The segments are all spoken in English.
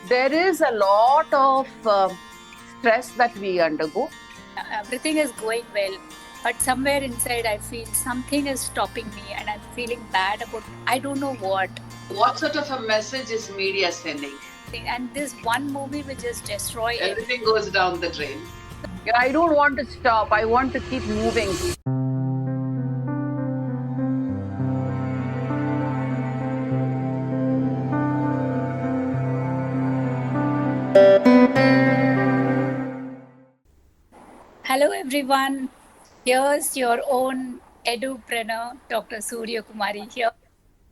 There is a lot of stress that we undergo. Everything is going well, but somewhere inside I feel something is stopping me and I'm feeling bad about I don't know what. What sort of a message is media sending? And this one movie will just destroy Everything goes down the drain. Yeah, I don't want to stop. I want to keep moving. Hello everyone. Here's your own edupreneur, Dr. Surya Kumari here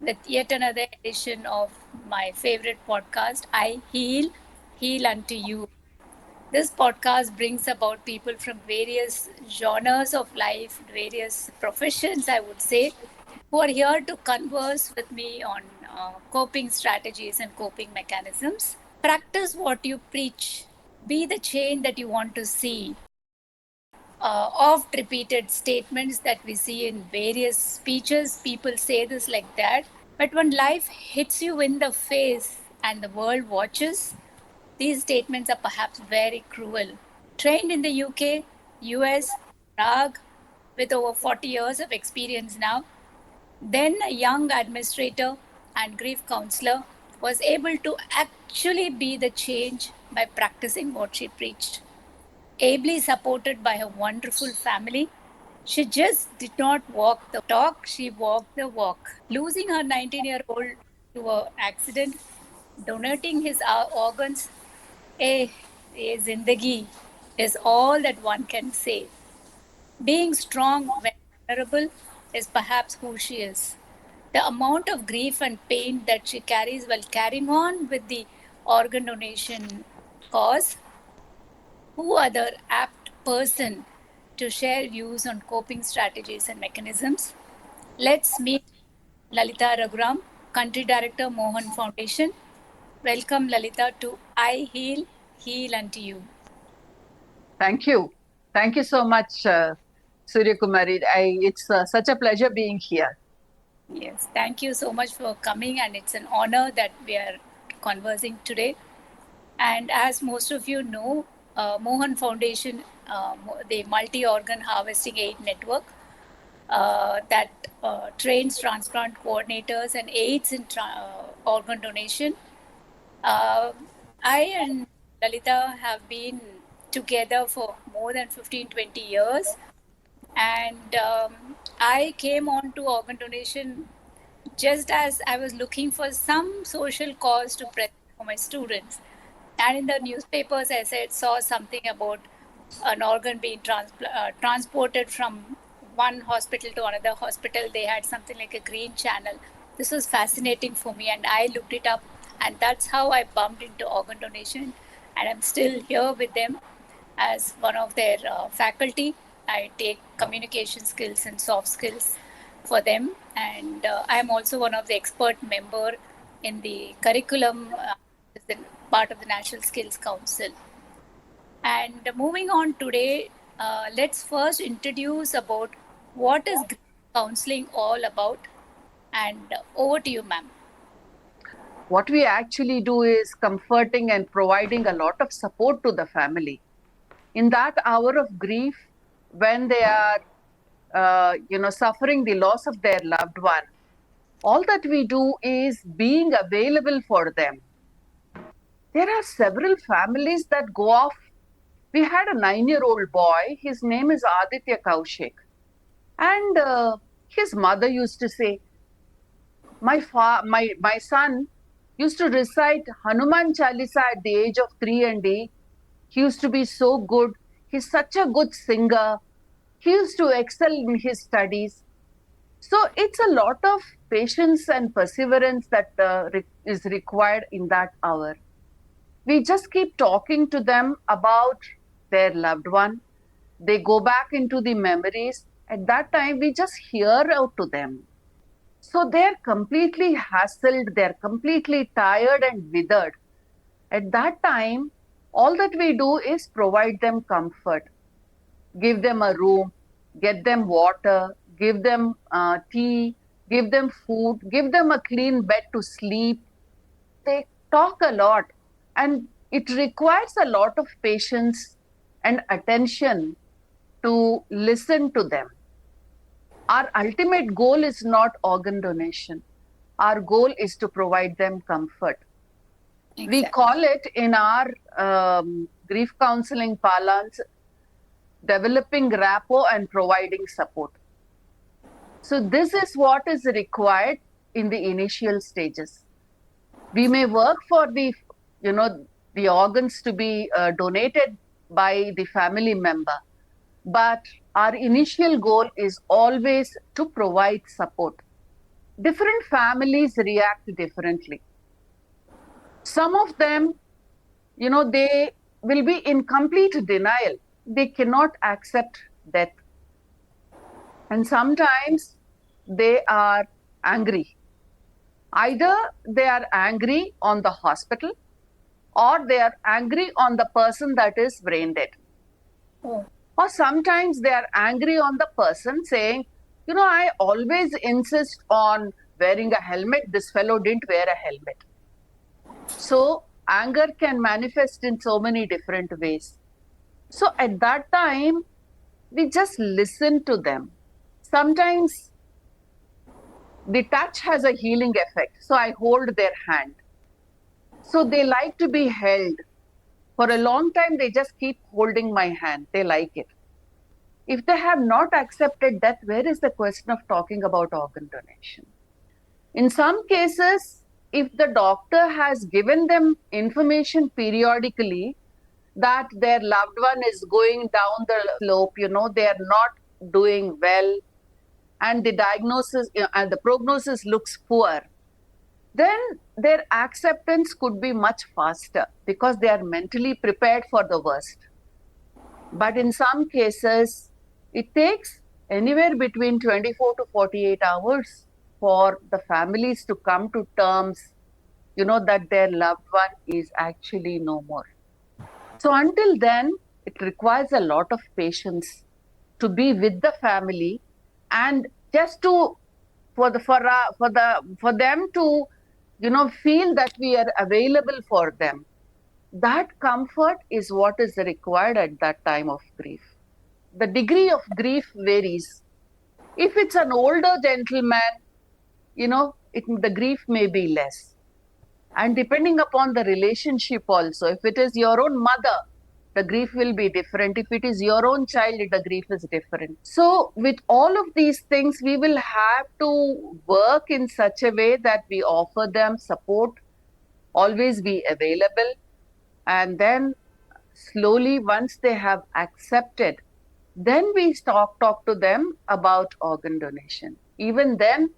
with yet another edition of my favorite podcast, I Heal Unto You. This podcast brings about people from various genres of life, various professions, I would say, who are here to converse with me on coping strategies and coping mechanisms. Practice what you preach, be the change that you want to see. Oft repeated statements that we see in various speeches, people say this like that. But when life hits you in the face and the world watches, these statements are perhaps very cruel. Trained in the UK, US, Prague, with over 40 years of experience now, then a young administrator and grief counselor was able to actually be the change by practicing what she preached. Ably supported by her wonderful family, she just did not walk the talk, she walked the walk. Losing her 19-year-old to an accident, donating his organs, eh, zindagi is all that one can say. Being strong when vulnerable is perhaps who she is. The amount of grief and pain that she carries while carrying on with the organ donation cause, who other apt person to share views on coping strategies and mechanisms? Let's meet Lalita Raghuram, Country Director, Mohan Foundation. Welcome, Lalita, to I Heal Unto You. Thank you. Thank you so much, Surya Kumari. It's such a pleasure being here. Yes, thank you so much for coming, and it's an honor that we are conversing today. And as most of you know, Mohan Foundation, the multi organ harvesting aid network that trains transplant coordinators and aids in organ donation. Uh, I and Lalita have been together for more than 15-20 years, and I came on to organ donation just as I was looking for some social cause to present for my students. And in the newspapers, I saw something about an organ being transported from one hospital to another hospital. They had something like a green channel. This was fascinating for me, and I looked it up, and that's how I bumped into organ donation. And I'm still here with them as one of their faculty. I take communication skills and soft skills for them, and I'm also one of the expert member in the curriculum as the part of the National Skills Council. And moving on today, let's first introduce about what is grief counseling all about, and over to you, ma'am. What we actually do is comforting and providing a lot of support to the family. In that hour of grief, when they are, suffering the loss of their loved one, all that we do is being available for them. There are several families that go off. We had a 9-year-old boy. His name is Aditya Kaushik. And his mother used to say, my son used to recite Hanuman Chalisa at the age of 3 and 8. He used to be so good. He's such a good singer. He used to excel in his studies. So it's a lot of patience and perseverance that is required in that hour. We just keep talking to them about their loved one. They go back into the memories. At that time, we just hear out to them. So they're completely hassled, they're completely tired and withered. At that time, all that we do is provide them comfort, give them a room, get them water, give them tea, give them food, give them a clean bed to sleep. They talk a lot. And it requires a lot of patience and attention to listen to them. Our ultimate goal is not organ donation. Our goal is to provide them comfort. Exactly. We call it in our grief counseling parlance, developing rapport and providing support. So this is what is required in the initial stages. We may work for the, the organs to be donated by the family member, but our initial goal is always to provide support. Different families react differently. Some of them, they will be in complete denial. They cannot accept death. And sometimes they are angry. Either they are angry on the hospital or they are angry on the person that is brain dead. Oh. Or sometimes they are angry on the person saying, I always insist on wearing a helmet. This fellow didn't wear a helmet. So anger can manifest in so many different ways. So at that time, we just listen to them. Sometimes the touch has a healing effect. So I hold their hand. So they like to be held. For a long time, they just keep holding my hand. They like it. If they have not accepted that, where is the question of talking about organ donation? In some cases, if the doctor has given them information periodically that their loved one is going down the slope, they are not doing well, and the diagnosis and the prognosis looks poor, then their acceptance could be much faster because they are mentally prepared for the worst. But in some cases, it takes anywhere between 24 to 48 hours for the families to come to terms, that their loved one is actually no more. So until then, it requires a lot of patience to be with the family and just to for them to feel that we are available for them. That comfort is what is required at that time of grief. The degree of grief varies. If it's an older gentleman, the grief may be less. And depending upon the relationship also, if it is your own mother, the grief will be different. If it is your own child, the grief is different. So with all of these things, we will have to work in such a way that we offer them support, always be available, and then slowly, once they have accepted, then we talk to them about organ donation. Even then,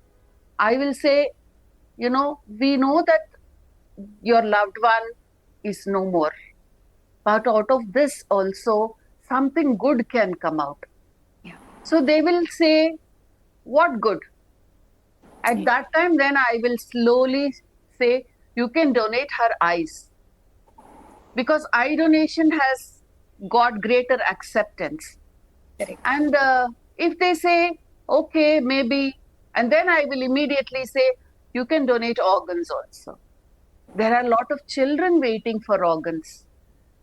I will say, we know that your loved one is no more. But out of this also, something good can come out. Yeah. So they will say, what good? At that time, then I will slowly say, you can donate her eyes. Because eye donation has got greater acceptance. Correct. And if they say, okay, maybe, and then I will immediately say, you can donate organs also. There are a lot of children waiting for organs.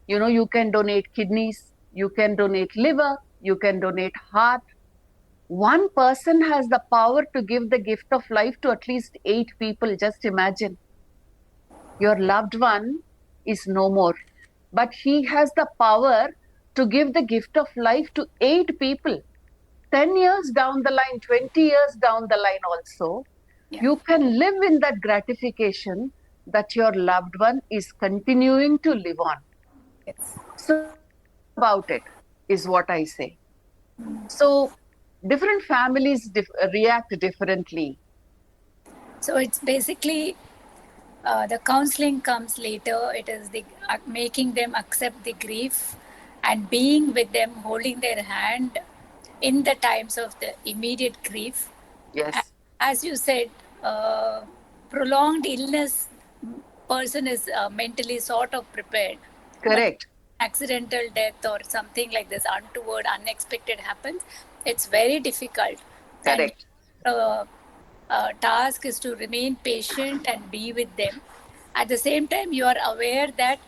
You can donate kidneys, you can donate liver, you can donate heart. One person has the power to give the gift of life to at least 8 people. Just imagine. Your loved one is no more, but he has the power to give the gift of life to 8 people. 10 years down the line, 20 years down the line also, you can live in that gratification that your loved one is continuing to live on. Yes. So about it is what I say. So different families react differently. So it's basically the counseling comes later. It is the making them accept the grief and being with them, holding their hand in the times of the immediate grief. Yes. As you said, prolonged illness, person is mentally sort of prepared. Correct. But accidental death or something like this, untoward, unexpected happens, it's very difficult. Correct. And task is to remain patient and be with them At the same time, you are aware that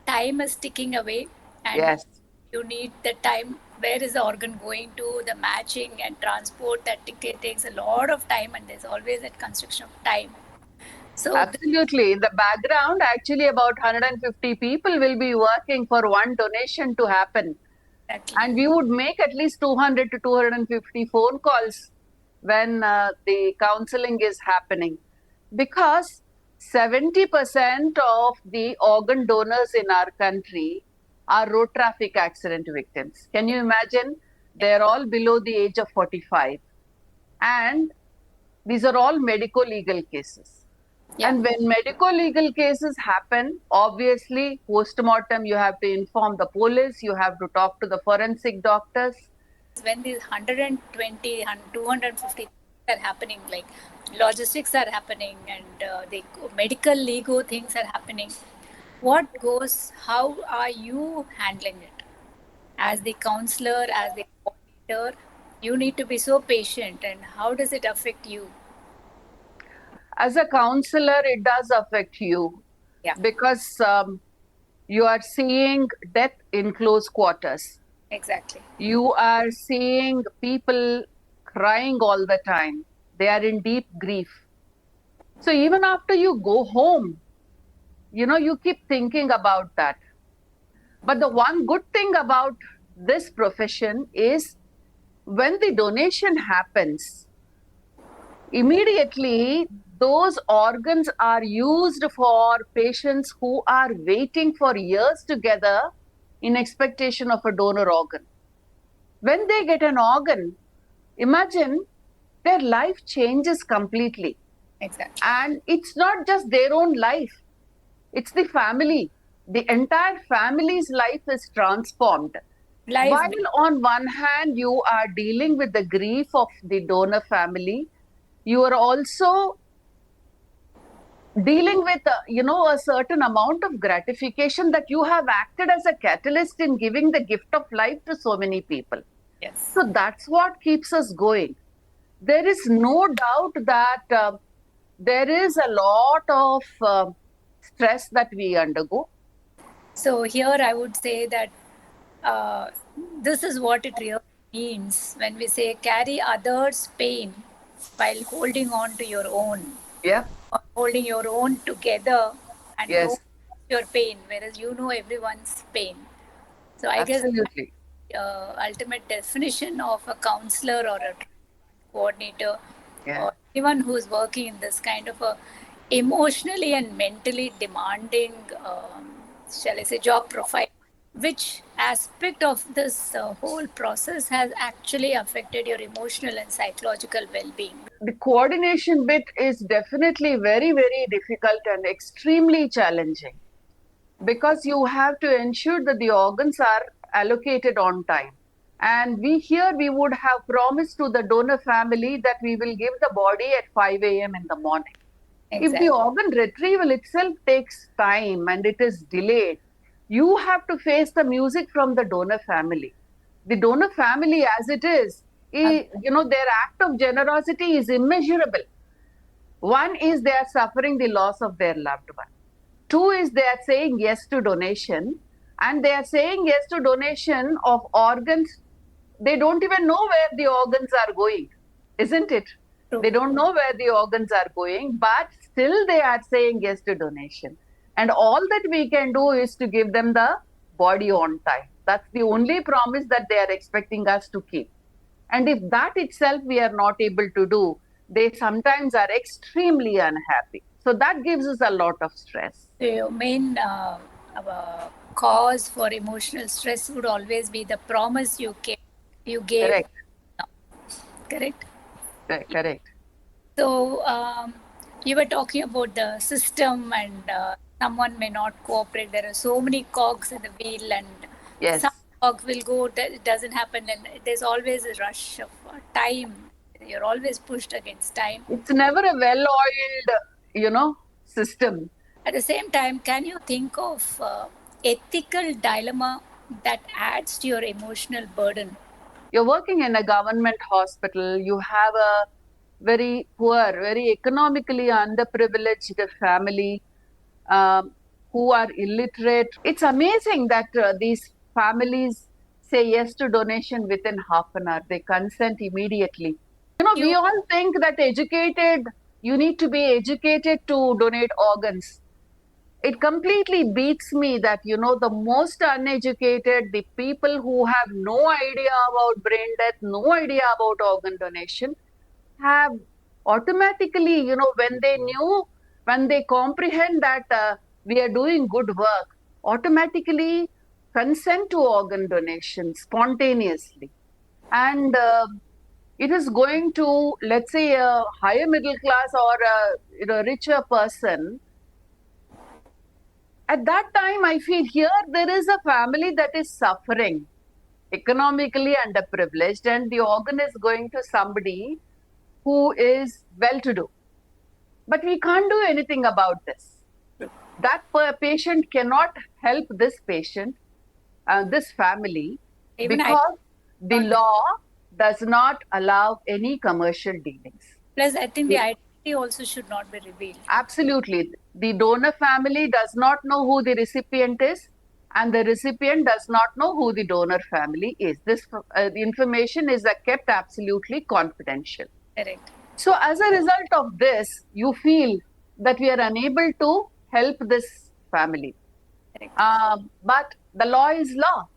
time is ticking away and Yes, you need the time. Where is the organ going to? The matching and transport that takes a lot of time, and there's always that constriction of time. So, absolutely. In the background, actually, about 150 people will be working for one donation to happen. exactly. And we would make at least 200 to 250 phone calls when the counseling is happening. Because 70% of the organ donors in our country are road traffic accident victims. Can you imagine? They're all below the age of 45. And these are all medico legal cases. Yeah. And when medico legal cases happen, obviously, post-mortem, you have to inform the police, you have to talk to the forensic doctors. When these 120, 250 are happening, like logistics are happening and the medical legal things are happening, how are you handling it? As the counselor, as the coordinator, you need to be so patient, and how does it affect you? As a counselor, it does affect you Yeah, because you are seeing death in close quarters. exactly. You are seeing people crying all the time. They are in deep grief. So even after you go home, you keep thinking about that. But the one good thing about this profession is when the donation happens, immediately those organs are used for patients who are waiting for years together in expectation of a donor organ. When they get an organ, imagine their life changes completely. Exactly. And it's not just their own life, it's the family. The entire family's life is transformed. Life. While on one hand, you are dealing with the grief of the donor family, you are also dealing with a certain amount of gratification that you have acted as a catalyst in giving the gift of life to so many people. Yes. So that's what keeps us going. There is no doubt that there is a lot of stress that we undergo. So here I would say that uh, this is what it really means when we say carry others' pain while holding on to your own, Yeah. or holding your own together and know Yes, your pain, whereas you know everyone's pain. So I guess absolutely. ultimate definition of a counselor or a coordinator Yeah. or anyone who's working in this kind of a emotionally and mentally demanding, shall I say, job profile. Which aspect of this whole process has actually affected your emotional and psychological well-being? The coordination bit is definitely very, very difficult and extremely challenging because you have to ensure that the organs are allocated on time. And we would have promised to the donor family that we will give the body at 5 a.m. in the morning. If the Exactly. organ retrieval itself takes time and it is delayed, you have to face the music from the donor family. The donor family, as it is, their act of generosity is immeasurable. One is they are suffering the loss of their loved one. Two is they are saying yes to donation, and they are saying yes to donation of organs. They don't even know where the organs are going, isn't it? True. They don't know where the organs are going, but still they are saying yes to donation. And all that we can do is to give them the body on time. That's the only promise that they are expecting us to keep. And if that itself we are not able to do, they sometimes are extremely unhappy. So that gives us a lot of stress. So your main cause for emotional stress would always be the promise you gave. Correct. Correct. Correct. So you were talking about the system, and someone may not cooperate. There are so many cogs in the wheel, and some Yes. cog will go. It doesn't happen, and there's always a rush of time. You're always pushed against time. It's never a well-oiled, system. At the same time, can you think of ethical dilemma that adds to your emotional burden? You're working in a government hospital, you have a very poor, very economically underprivileged family. who are illiterate. It's amazing that these families say yes to donation within half an hour. They consent immediately. We all think that you need to be educated to donate organs. It completely beats me that, the most uneducated, the people who have no idea about brain death, no idea about organ donation, have automatically, when they comprehend that we are doing good work, automatically consent to organ donation spontaneously. And it is going to, let's say, a higher middle class or a richer person. At that time, I feel here there is a family that is suffering, economically underprivileged, and the organ is going to somebody who is well-to-do. But we can't do anything about this. That patient cannot help this patient, this family, because the law does not allow any commercial dealings. Plus, I think the identity also should not be revealed. Absolutely. The donor family does not know who the recipient is, and the recipient does not know who the donor family is. This the information is kept absolutely confidential. Correct. So as a result of this, you feel that we are unable to help this family. But the law is law.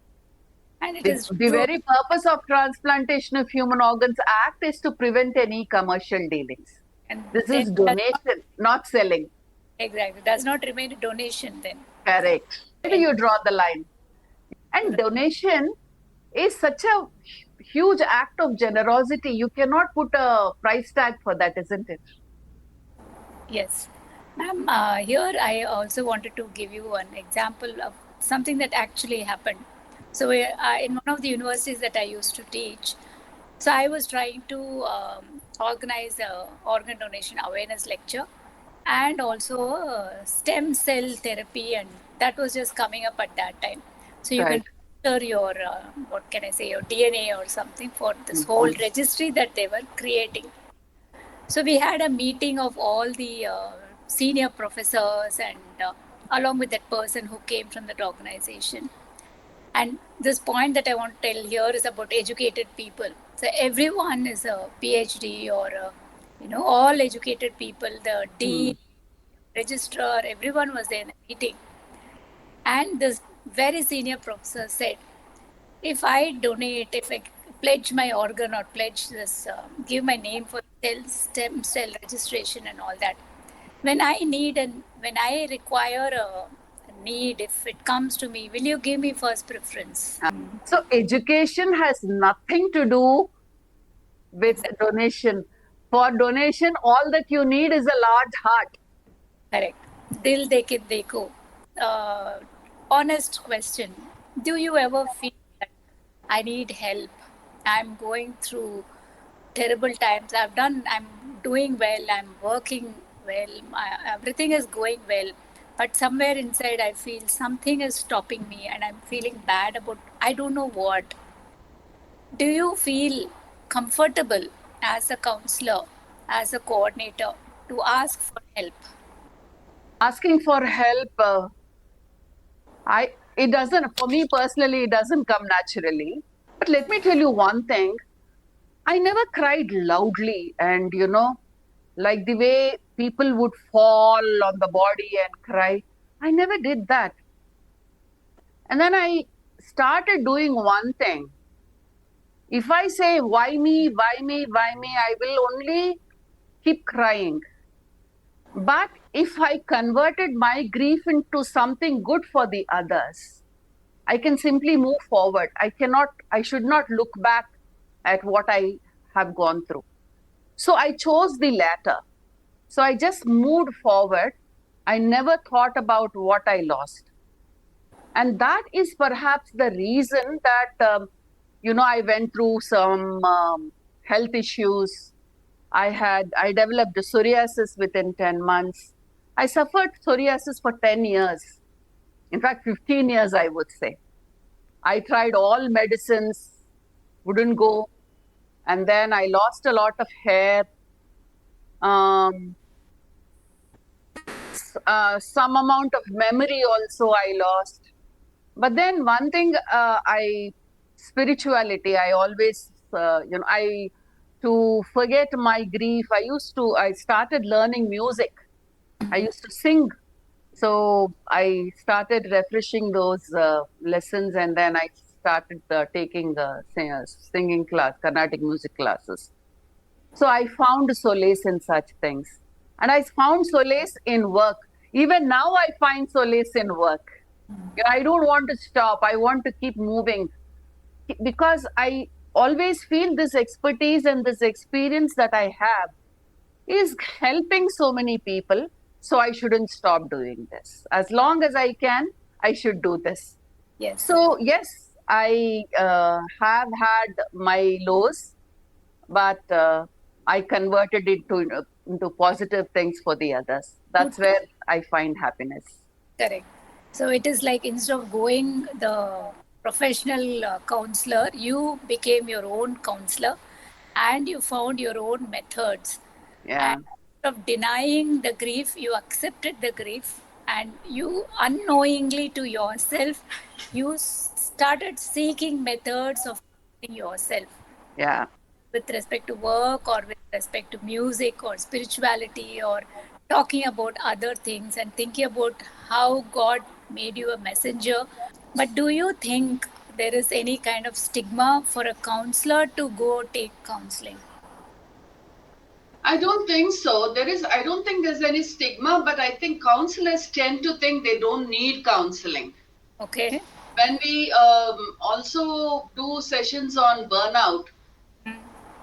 And it is the very purpose of Transplantation of Human Organs Act is to prevent any commercial dealings. And this is donation, not selling. Exactly. Does not remain a donation then. Correct. Where do you draw the line? And donation is such a huge act of generosity. You cannot put a price tag for that, isn't it? Yes. Ma'am, here I also wanted to give you an example of something that actually happened. So in one of the universities that I used to teach, so I was trying to organize a organ donation awareness lecture and also stem cell therapy, and that was just coming up at that time. So you can enter your, what can I say, your DNA or something for this whole registry that they were creating. So we had a meeting of all the senior professors and along with that person who came from that organization. And this point that I want to tell here is about educated people. So everyone is a PhD or, all educated people, the dean, registrar, everyone was there in the meeting. And this very senior professor said, if I donate, if I pledge my organ or pledge this, give my name for stem cell registration and all that, when I need and when I require a need, if it comes to me, will you give me first preference? So education has nothing to do with donation. For donation, all that you need is a large heart. Correct. Dil dekhe dekho. Honest question. Do you ever feel that I need help? I'm going through terrible times. I'm doing well. I'm working well. Everything is going well. But somewhere inside, I feel something is stopping me and I'm feeling bad about, I don't know what. Do you feel comfortable as a counselor, as a coordinator, to ask for help? Asking for help, it doesn't, for me personally, it doesn't come naturally. But let me tell you one thing. I never cried loudly and, like the way people would fall on the body and cry. I never did that. And then I started doing one thing. If I say, why me, why me, why me, I will only keep crying. But if I converted my grief into something good for the others, I can simply move forward. I should not look back at what I have gone through. So I chose the latter. So I just moved forward. I never thought about what I lost. And that is perhaps the reason that, I went through some health issues. I developed psoriasis within 10 months. I suffered psoriasis for 10 years. In fact, 15 years, I would say. I tried all medicines, wouldn't go. And then I lost a lot of hair. some amount of memory also I lost. But then one thing, spirituality, I always, to forget my grief, I started learning music. I used to sing. So I started refreshing those lessons, and then I started taking singing class, Carnatic music classes. So I found solace in such things. And I found solace in work. Even now, I find solace in work. I don't want to stop. I want to keep moving because I always feel this expertise and this experience that I have is helping so many people. So I shouldn't stop doing this. As long as I can, I should do this. Yes. So, yes, I have had my lows, but I converted it into positive things for the others. That's where I find happiness. Correct. So it is like instead of going the professional counselor, you became your own counselor and you found your own methods. Yeah. And instead of denying the grief, you accepted the grief and you unknowingly to yourself, you started seeking methods of healing yourself. Yeah. With respect to work or with respect to music or spirituality or talking about other things and thinking about how God made you a messenger. But do you think there is any kind of stigma for a counselor to go take counseling? I don't think so. I don't think there's any stigma, but I think counselors tend to think they don't need counseling. Okay. When we also do sessions on burnout,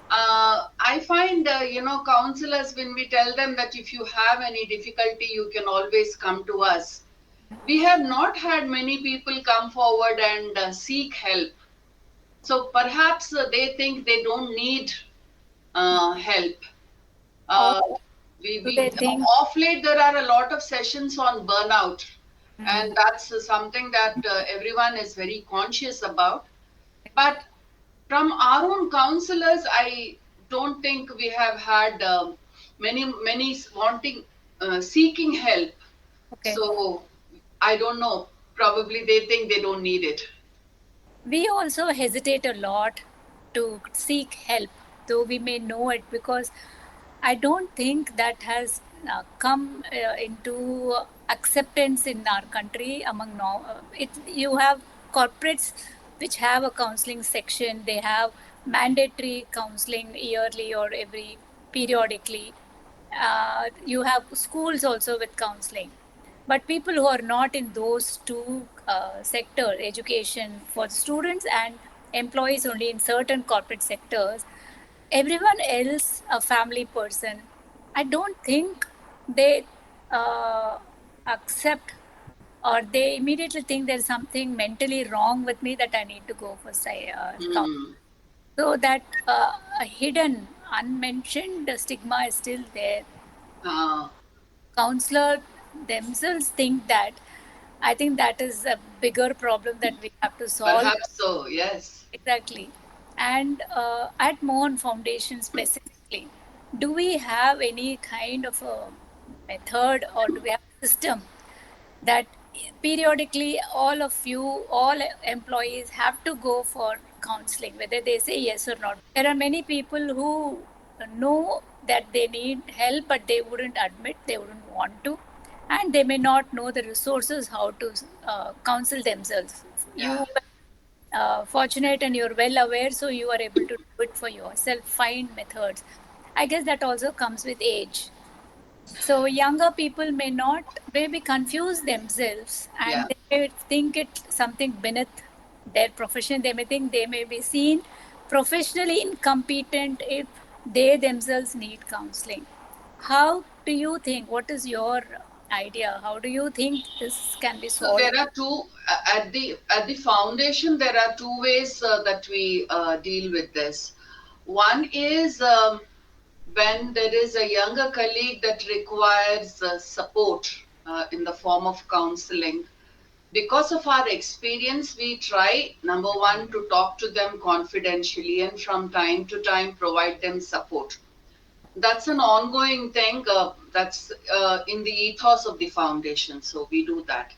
I find, counselors, when we tell them that if you have any difficulty, you can always come to us. We have not had many people come forward and seek help. So perhaps they think they don't need help. Or do they think? Off late, there are a lot of sessions on burnout, and that's something that everyone is very conscious about. But from our own counselors, I don't think we have had many wanting, seeking help. Okay. So I don't know. Probably they think they don't need it. We also hesitate a lot to seek help, though we may know it, because I don't think that has come into acceptance in our country among now. You have corporates which have a counseling section. They have mandatory counseling yearly or every periodically. You have schools also with counseling. But people who are not in those two sectors, education for students and employees only in certain corporate sectors, everyone else, a family person, I don't think they accept or they immediately think there's something mentally wrong with me that I need to go for counseling. So that a hidden, unmentioned stigma is still there. Counselor themselves think that. I think that is a bigger problem that we have to solve. Perhaps so, yes. Exactly. And at Mohan Foundation specifically, do we have any kind of a method or do we have a system that periodically all employees have to go for counseling, whether they say yes or not? There are many people who know that they need help, but they wouldn't admit, they wouldn't want to, and they may not know the resources how to counsel themselves. Yeah. You fortunate and you're well aware, so you are able to do it for yourself, find methods. I guess that also comes with age. So younger people may not, maybe confuse themselves and Yeah. they may think it's something beneath their profession. They may think they may be seen professionally incompetent if they themselves need counseling. How do you think? What is your idea? How do you think this can be So solved? there are two at the foundation. There are two ways that we deal with this. One is when there is a younger colleague that requires support in the form of counseling. Because of our experience, we try, number one, to talk to them confidentially and from time to time provide them support. That's an ongoing thing. That's in the ethos of the foundation. So we do that.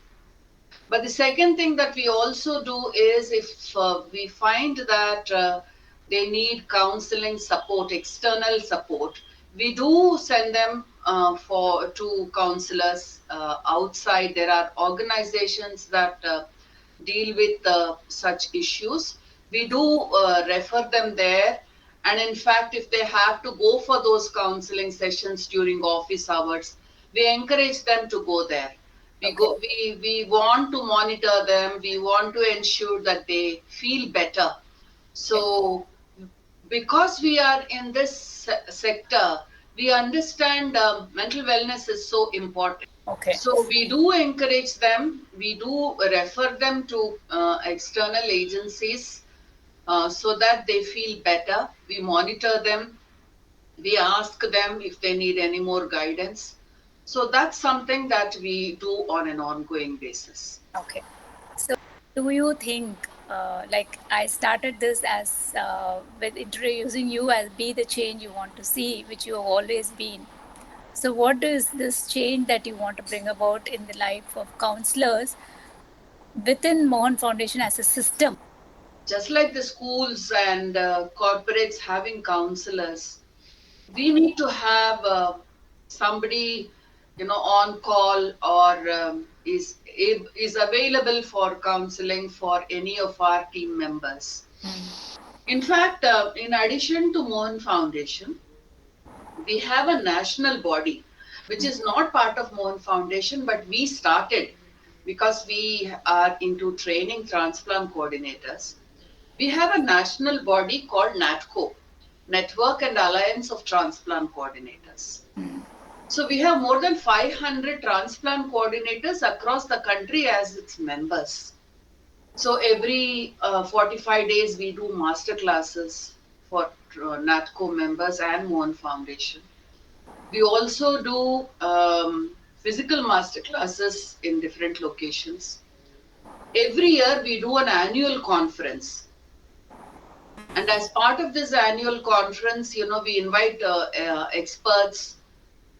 But the second thing that we also do is if we find that they need counseling support, external support, we do send them for to counselors outside. There are organizations that deal with such issues. We do refer them there. And in fact, if they have to go for those counseling sessions during office hours, we encourage them to go there. Okay. We want to monitor them. We want to ensure that they feel better. So because we are in this sector, we understand mental wellness is so important. Okay. So we do encourage them. We do refer them to external agencies so that they feel better. We monitor them. We ask them if they need any more guidance. So that's something that we do on an ongoing basis. Okay. So, do you think, like I started this as with introducing you as be the change you want to see, which you have always been. So, what is this change that you want to bring about in the life of counselors within Mohan Foundation as a system? Just like the schools and corporates having counselors, we need to have somebody, on call or is available for counseling for any of our team members. In fact, in addition to Mohan Foundation, we have a national body which is not part of Mohan Foundation, but we started because we are into training transplant coordinators. We have a national body called NATCO, Network and Alliance of Transplant Coordinators. So we have more than 500 transplant coordinators across the country as its members. So every 45 days we do master classes for NATCO members and Mohan Foundation. We also do physical master classes in different locations. Every year we do an annual conference. And as part of this annual conference, we invite experts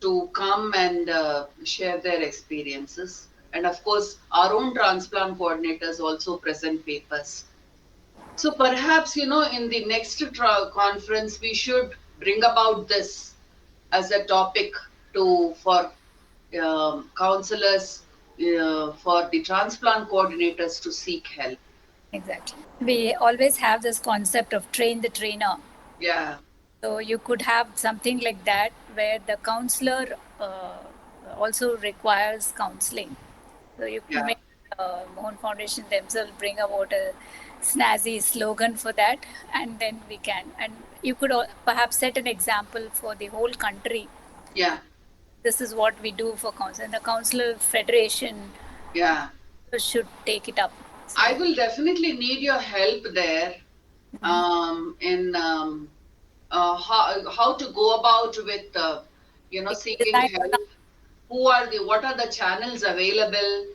to come and share their experiences. And of course, our own transplant coordinators also present papers. So perhaps, in the next conference, we should bring about this as a topic for counselors, for the transplant coordinators to seek help. Exactly. We always have this concept of train the trainer. Yeah. So you could have something like that where the counselor also requires counseling. So you could make Mohan Foundation themselves bring about a snazzy slogan for that, and then we can. And you could perhaps set an example for the whole country. Yeah. This is what we do for counsel. And the Counselor Federation should take it up. So I will definitely need your help there in how to go about with seeking help. What are the channels available?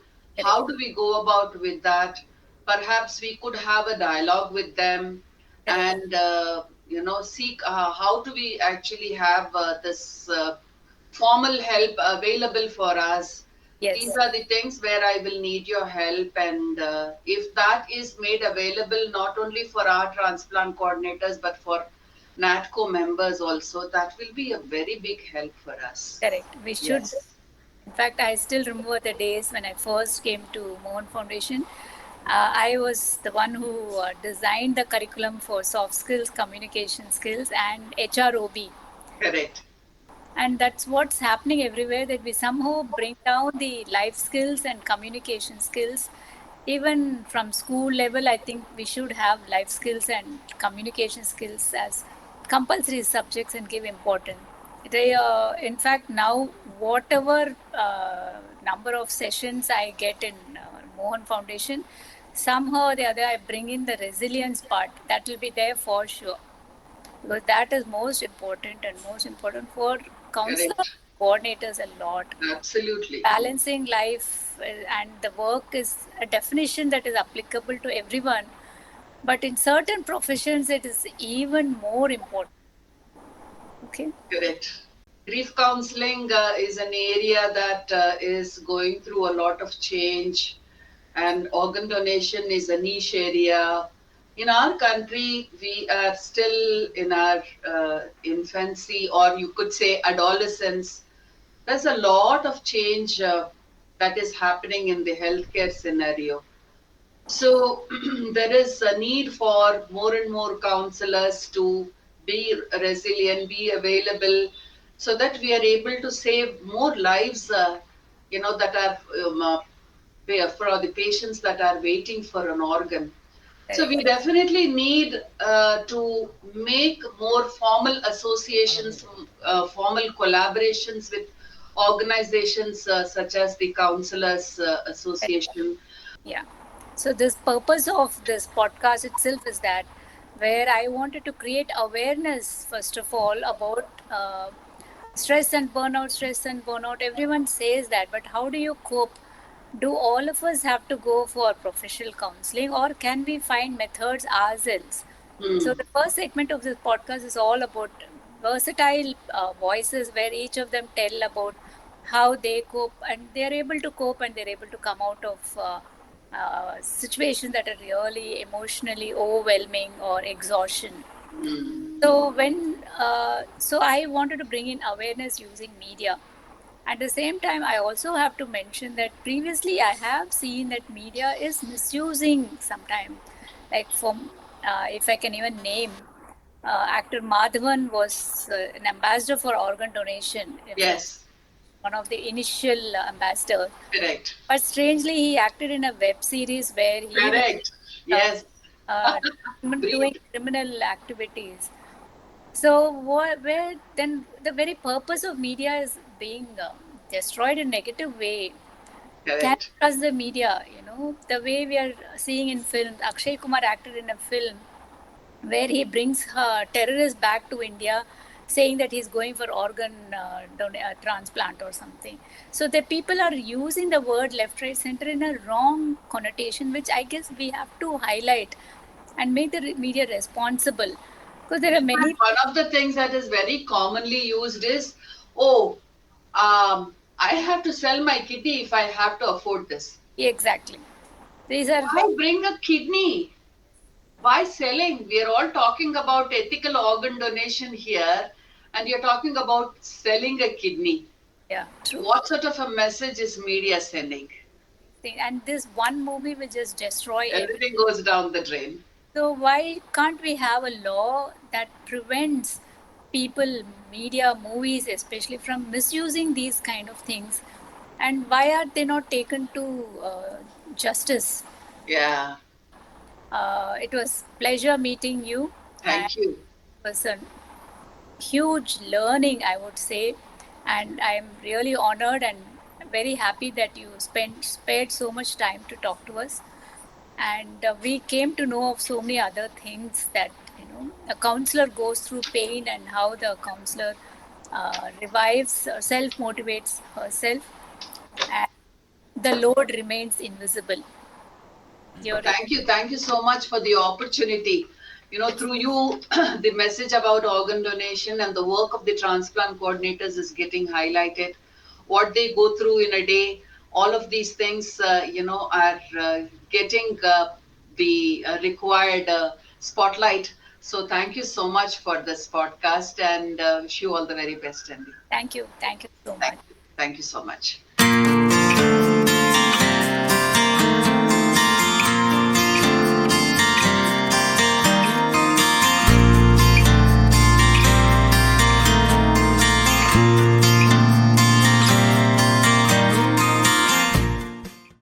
How do we go about with that? Perhaps we could have a dialogue with them and seek how do we actually have this formal help available for us. Yes. These are the things where I will need your help, and if that is made available not only for our transplant coordinators but for NATCO members also, that will be a very big help for us. Correct. We should. Yes. In fact, I still remember the days when I first came to Mohan Foundation. I was the one who designed the curriculum for soft skills, communication skills, and HROB. Correct. And that's what's happening everywhere, that we somehow bring down the life skills and communication skills. Even from school level, I think we should have life skills and communication skills as compulsory subjects and give importance. In fact, now whatever number of sessions I get in Mohan Foundation, somehow or the other I bring in the resilience part. That will be there for sure. Because that is most important for counselors, coordinators a lot. Absolutely. Balancing life and the work is a definition that is applicable to everyone. But in certain professions, it is even more important. Okay. Correct. Grief counseling is an area that is going through a lot of change, and organ donation is a niche area. In our country, we are still in our infancy, or you could say adolescence. There's a lot of change that is happening in the healthcare scenario. So there is a need for more and more counselors to be resilient, be available, so that we are able to save more lives, that are for the patients that are waiting for an organ. So we Correct. definitely need to make more formal associations, formal collaborations with organizations such as the Counselors Association. Yeah. So this purpose of this podcast itself is that where I wanted to create awareness first of all about stress and burnout. Stress and burnout. Everyone says that, but how do you cope? Do all of us have to go for professional counseling, or can we find methods ourselves? Hmm. So the first segment of this podcast is all about versatile voices, where each of them tell about how they cope, and they're able to cope, and they're able to come out of situations that are really emotionally overwhelming or exhaustion. Hmm. So I wanted to bring in awareness using media. At the same time, I also have to mention that previously I have seen that media is misusing sometimes. Like if I can even name, actor Madhavan was an ambassador for organ donation, from Yes, one of the initial ambassadors. correct. But strangely, he acted in a web series where he was Correct. uh, Yes. uh, doing Agreed. criminal activities. So, where then the very purpose of media is being destroyed in a negative way? Can Correct. trust the media? The way we are seeing in films. Akshay Kumar acted in a film where he brings terrorists back to India, saying that he's going for organ transplant or something. So the people are using the word left, right, center in a wrong connotation, which I guess we have to highlight and make the media responsible, because there are In many. fact, one of the things that is very commonly used is, oh, I have to sell my kidney if I have to afford this. Exactly. These are Why bring a kidney? Why selling? We are all talking about ethical organ donation here, and you're talking about selling a kidney. yeah, true. What sort of a message is media sending? And this one movie will just destroy everything. Everything goes down the drain. So why can't we have a law that prevents people, media, movies, especially from misusing these kind of things? And why are they not taken to justice? Yeah. It was pleasure meeting you, and Thank you. it was a huge learning, I would say. And I'm really honored and very happy that you spared so much time to talk to us. And we came to know of so many other things, that a counselor goes through pain, and how the counselor revives, self motivates herself, and the load remains invisible. You're Thank you. Thank you so much for the opportunity. Through you, the message about organ donation and the work of the transplant coordinators is getting highlighted. What they go through in a day, all of these things, are getting the required spotlight. So thank you so much for this podcast, and wish you all the very best, Andy. Thank you so Thank much. you. Thank you so much.